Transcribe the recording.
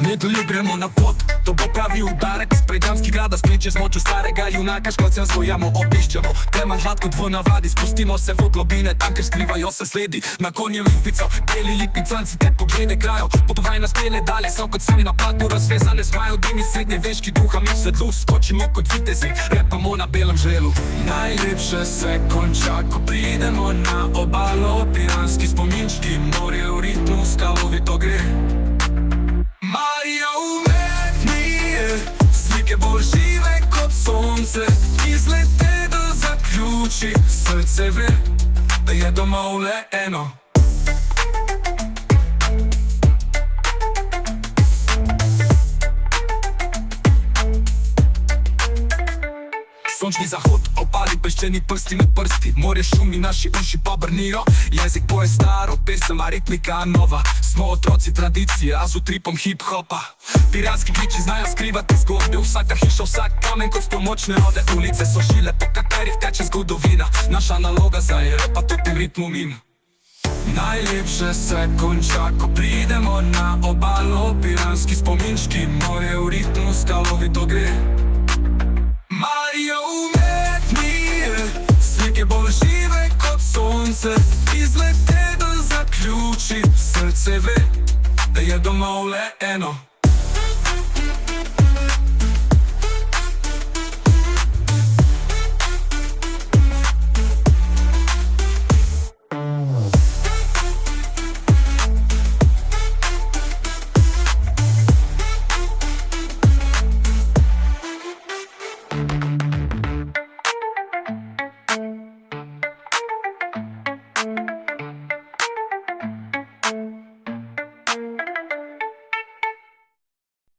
nedeljo gremo na pot, to bo pravi udarek. Iz predjamskih grada skliče z močjo starega junaka. Škocjan zvojamo, obiščemo Teman hladko v navadi, spustimo se v globine, tam ker skrivajo se sledi. Na konjem lipico, beli lipicanci, te poglede krajo. Potovaj nas pele dalje, so kot sami na platnu razvezane zmajo. Dimi srednjeveški duha, mi v sedlu skočimo kot vitezi, repamo na belem želu. Najlepše se konča, ko pridemo na obalo. Piranski spominčki, morje v ritmu, skalovito gre. Marija umetnije, slike bolj žive kot sonce. Izlete da zaključi, srce ve, da je domov le eno. Sončni zahod, opali peščeni prsti med prsti. Morje šumi, naši uši pa brnijo. Jezik poje staro, pesem, a ritmika nova. Smo otroci tradicije, a z utripom hip-hopa. Piranski kliči znajo skrivati zgodbe. Vsaka hiša, vsak kamen kot pomočne ode. Ulice so žile, po katerih teče zgodovina. Naša naloga zdaj je pa tudi v ritmu mim. Najlepše se konča, ko pridemo na obalo. Piranski spominčki, morje v ritmu, skalovito gre. Marija umetnije, slike bolj žive kot sonce. Izlete da zaključi, srce ve, da je domov le eno.